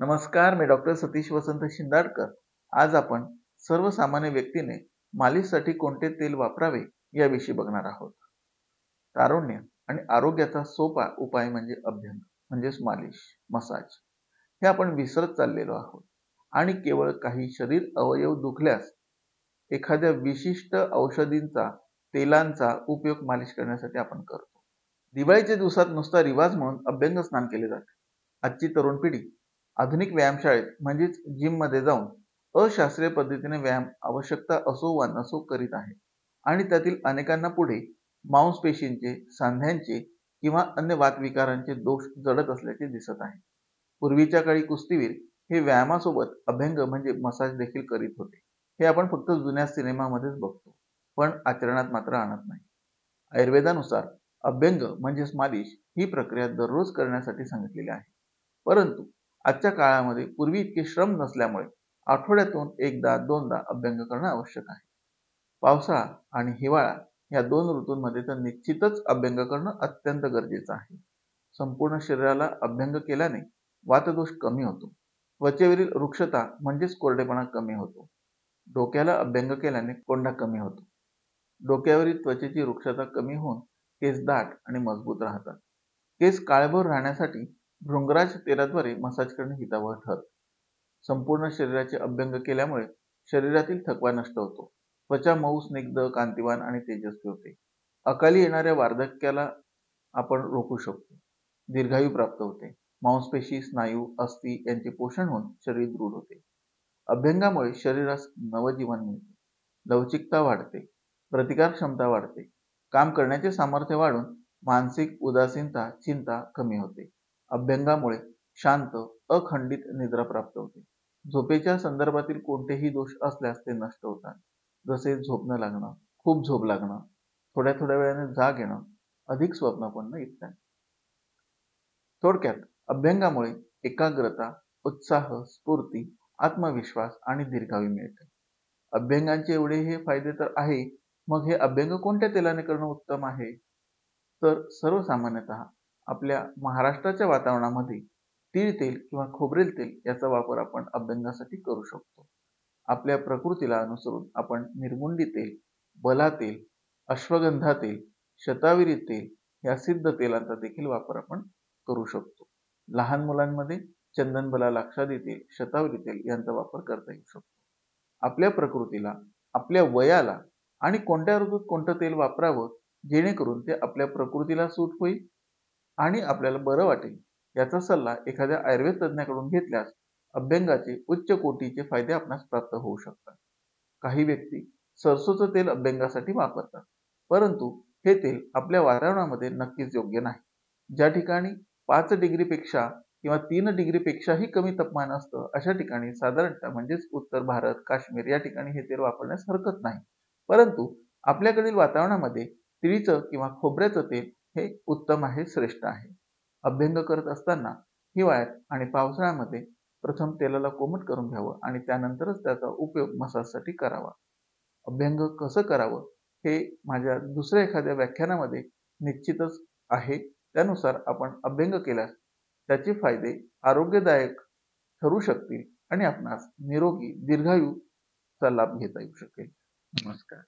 नमस्कार, मी डॉक्टर सतीश वसंत शिंदाडकर. आज आपण सर्वसामान्य व्यक्तीने मालिशसाठी कोणते तेल वापरावे याविषयी बघणार आहोत. तारुण्य आणि आरोग्याचा सोपा उपाय म्हणजे अभ्यंग म्हणजेच मालिश, मसाज. हे आपण विसरत चाललेलो आहोत आणि केवळ काही शरीर अवयव दुखल्यास एखाद्या विशिष्ट औषधींचा, तेलांचा उपयोग मालिश करण्यासाठी आपण करतो. दिवाळीच्या दिवसात नुसता रिवाज म्हणून अभ्यंग स्नान केले जाते. आजची तरुण पिढी आधुनिक व्यायामशाळेत म्हणजेच जिम मध्ये जाऊन अशास्त्रीय पद्धतीने व्यायाम आवश्यकता असो वा नसो करीत आहे आणि त्यातील अनेकांना पुढे मांसपेशींचे, सांध्यांचे किंवा अन्य वातविकारांचे दोष जडत असल्याचे दिसत आहे. पूर्वीच्या काळी कुस्तीवीर हे व्यायामासोबत अभ्यंग म्हणजे मसाज देखील करीत होते. हे आपण फक्त जुन्या सिनेमामध्येच बघतो, पण आचरणात मात्र आणत नाही. आयुर्वेदानुसार अभ्यंग म्हणजेच मालिश ही प्रक्रिया दररोज करण्यासाठी सांगितलेली आहे. परंतु आजच्या काळामध्ये पूर्वी इतके श्रम नसल्यामुळे आठवड्यातून एकदा दोनदा अभ्यंग करणं आवश्यक आहे. पावसाळा आणि हिवाळा या दोन ऋतूंमध्ये तर निश्चितच अभ्यंग करणं अत्यंत गरजेचं आहे. संपूर्ण शरीराला अभ्यंग केल्याने वातदोष कमी होतो, त्वचेवरील रुक्षता म्हणजेच कोरडेपणा कमी होतो, डोक्याला अभ्यंग केल्याने कोंडा कमी होतो, डोक्यावरील त्वचेची रुक्षता कमी होऊन केस दाट आणि मजबूत राहतात. केस काळभोर राहण्यासाठी भृंगराज तेलाद्वारे मसाज करणे हितावह ठरते. संपूर्ण शरीराचे अभ्यंग केल्यामुळे शरीरातील थकवा नष्ट होतो, त्वचा मऊ, स्निग्ध, कांतिवान आणि तेजस्वी होते. अकाली येणाऱ्या वार्धक्याला आपण रोखू शकतो. दीर्घायू प्राप्त होते. मांसपेशी, स्नायू, अस्थी यांचे पोषण होऊन शरीर दृढ होते. अभ्यंगामुळे शरीरास नवजीवन मिळते, लवचिकता वाढते, प्रतिकार क्षमता वाढते, काम करण्याचे सामर्थ्य वाढून मानसिक उदासीनता, चिंता कमी होते. अभ्यंगामुळे शांत, अखंडित निद्रा प्राप्त होते. झोपेच्या संदर्भातील कोणतेही दोष असल्यास ते नष्ट होतात, जसे झोप न लागणं, खूप झोप लागणं, थोड्या थोड्या वेळाने जाग येणं, अधिक स्वप्न पडणं इत्यादी. थोडक्यात अभ्यंगामुळे एकाग्रता, उत्साह, स्फूर्ती, आत्मविश्वास आणि दीर्घायू मिळते. अभ्यंगांचे एवढे हे फायदे तर आहे, मग हे अभ्यंग कोणत्या तेलाने करणं उत्तम आहे? तर सर्वसामान्यतः आपल्या महाराष्ट्राच्या वातावरणामध्ये तीळ तेल किंवा खोबरेल तेल याचा वापर आपण अभ्यंगासाठी करू शकतो. आपल्या प्रकृतीला अनुसरून आपण निर्गुंडी तेल, बला तेल, अश्वगंधा तेल, शतावरी तेल या सिद्ध तेलांचा देखील वापर आपण करू शकतो. लहान मुलांमध्ये चंदन, बला, लाक्षादी तेल, शतावरी तेल यांचा वापर करता येऊ शकतो. आपल्या प्रकृतीला, आपल्या वयाला आणि कोणत्या ऋतूत कोणतं तेल वापरावं जेणेकरून ते आपल्या प्रकृतीला सूट होईल आणि आपल्याला बरं वाटेल याचा सल्ला एखाद्या आयुर्वेद तज्ज्ञाकडून घेतल्यास अभ्यंगाचे उच्च कोटीचे फायदे आपणास प्राप्त होऊ शकतात. काही व्यक्ती सरसोचं तेल अभ्यंगासाठी वापरतात, परंतु हे तेल आपल्या वातावरणामध्ये नक्कीच योग्य नाही. ज्या ठिकाणी 5 डिग्रीपेक्षा किंवा 3 डिग्रीपेक्षाही कमी तापमान असतं अशा ठिकाणी साधारणतः म्हणजेच उत्तर भारत, काश्मीर या ठिकाणी हे तेल वापरण्यास हरकत नाही. परंतु आपल्याकडील वातावरणामध्ये तिळीचं किंवा खोबऱ्याचं तेल हे उत्तम आहे, श्रेष्ठ आहे. अभ्यंग करत असताना हिवाळ्यात आणि पावसाळ्यामध्ये प्रथम तेलाला कोमट करून घ्यावं आणि त्यानंतरच त्याचा उपयोग मसाजसाठी करावा. अभ्यंग कसं करावं हे माझ्या दुसऱ्या एखाद्या व्याख्यानामध्ये निश्चितच आहे. त्यानुसार आपण अभ्यंग केल्यास त्याचे फायदे आरोग्यदायक ठरू शकतील आणि आपणास निरोगी दीर्घायूचा लाभ घेता येऊ शकेल. नमस्कार.